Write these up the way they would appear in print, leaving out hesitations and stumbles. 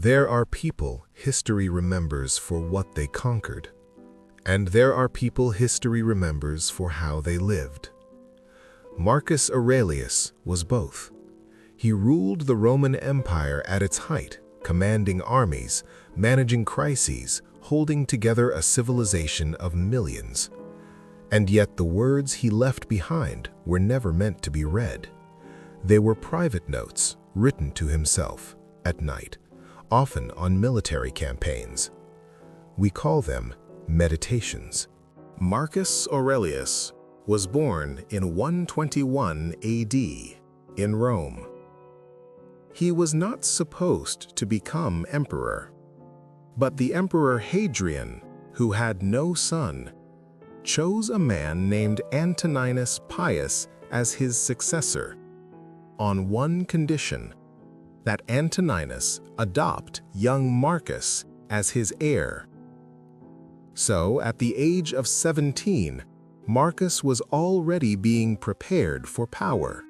There are people history remembers for what they conquered, and there are people history remembers for how they lived. Marcus Aurelius was both. He ruled the Roman Empire at its height, commanding armies, managing crises, holding together a civilization of millions. And yet the words he left behind were never meant to be read. They were private notes written to himself at night, often on military campaigns. We call them meditations. Marcus Aurelius was born in 121 AD in Rome. He was not supposed to become emperor, but the Emperor Hadrian, who had no son, chose a man named Antoninus Pius as his successor, on one condition: that Antoninus adopt young Marcus as his heir. So, at the age of 17, Marcus was already being prepared for power.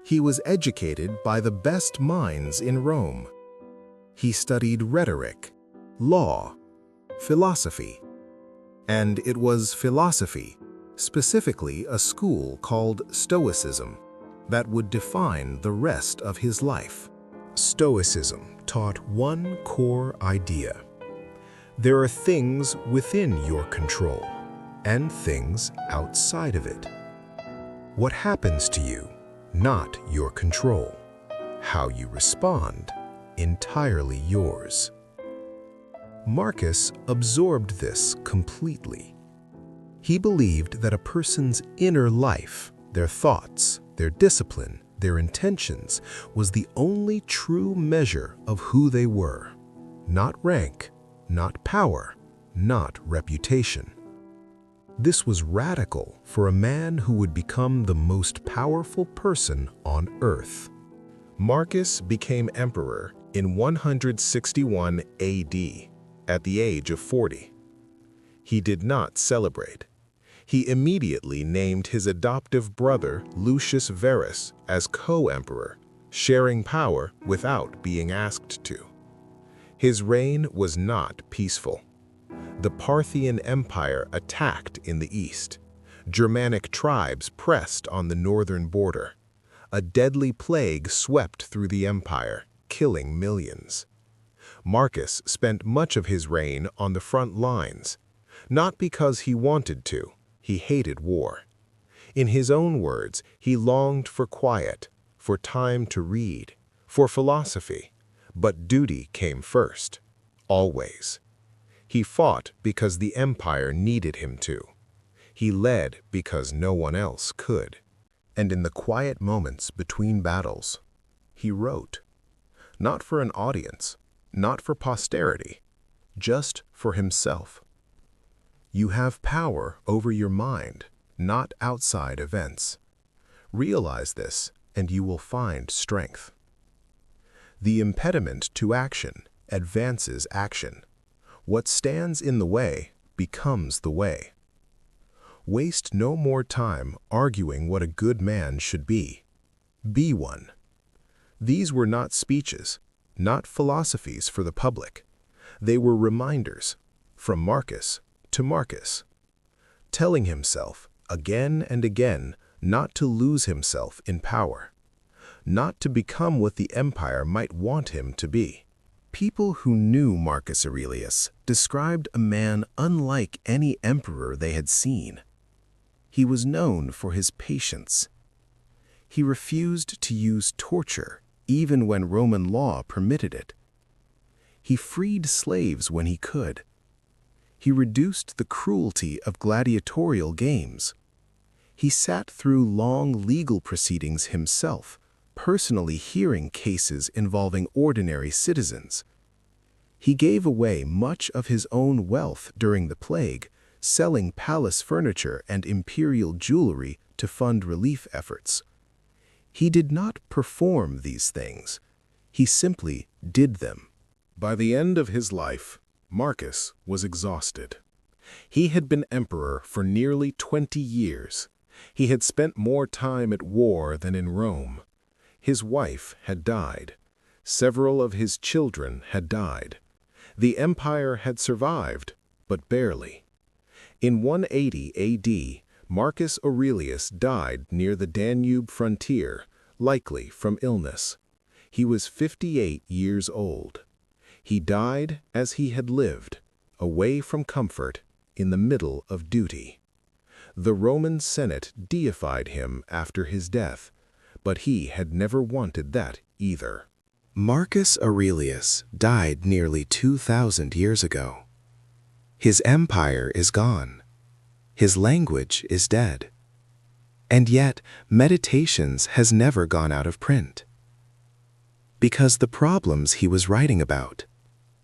He was educated by the best minds in Rome. He studied rhetoric, law, philosophy. And it was philosophy, specifically a school called Stoicism, that would define the rest of his life. Stoicism taught one core idea: there are things within your control and things outside of it. What happens to you, not your control. How you respond, entirely yours. Marcus absorbed this completely. He believed that a person's inner life, their thoughts, their discipline, their intentions, was the only true measure of who they were. Not rank, not power, not reputation. This was radical for a man who would become the most powerful person on earth. Marcus became emperor in 161 AD, at the age of 40. He did not celebrate. He immediately named his adoptive brother Lucius Verus as co-emperor, sharing power without being asked to. His reign was not peaceful. The Parthian Empire attacked in the east. Germanic tribes pressed on the northern border. A deadly plague swept through the empire, killing millions. Marcus spent much of his reign on the front lines, not because he wanted to. He hated war. In his own words, he longed for quiet, for time to read, for philosophy, but duty came first, always. He fought because the empire needed him to. He led because no one else could. And in the quiet moments between battles, he wrote, not for an audience, not for posterity, just for himself. You have power over your mind, not outside events. Realize this, and you will find strength. The impediment to action advances action. What stands in the way becomes the way. Waste no more time arguing what a good man should be. Be one. These were not speeches, not philosophies for the public. They were reminders, from Marcus to Marcus, telling himself again and again not to lose himself in power, not to become what the empire might want him to be. People who knew Marcus Aurelius described a man unlike any emperor they had seen. He was known for his patience. He refused to use torture, even when Roman law permitted it. He freed slaves when he could. He reduced the cruelty of gladiatorial games. He sat through long legal proceedings himself, personally hearing cases involving ordinary citizens. He gave away much of his own wealth during the plague, selling palace furniture and imperial jewelry to fund relief efforts. He did not perform these things. He simply did them. By the end of his life, Marcus was exhausted. He had been emperor for nearly 20 years. He had spent more time at war than in Rome. His wife had died. Several of his children had died. The empire had survived, but barely. In 180 AD, Marcus Aurelius died near the Danube frontier, likely from illness. He was 58 years old. He died as he had lived, away from comfort, in the middle of duty. The Roman Senate deified him after his death, but he had never wanted that either. Marcus Aurelius died nearly 2,000 years ago. His empire is gone. His language is dead. And yet, Meditations has never gone out of print. Because the problems he was writing about,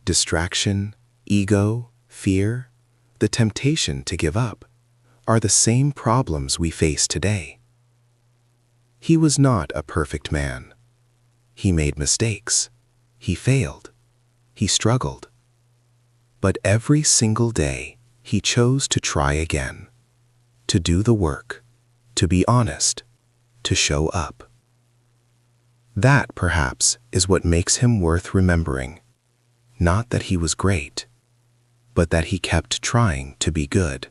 distraction, ego, fear, the temptation to give up, are the same problems we face today. He was not a perfect man. He made mistakes. He failed. He struggled. But every single day, he chose to try again, to do the work, to be honest, to show up. That, perhaps, is what makes him worth remembering. Not that he was great, but that he kept trying to be good.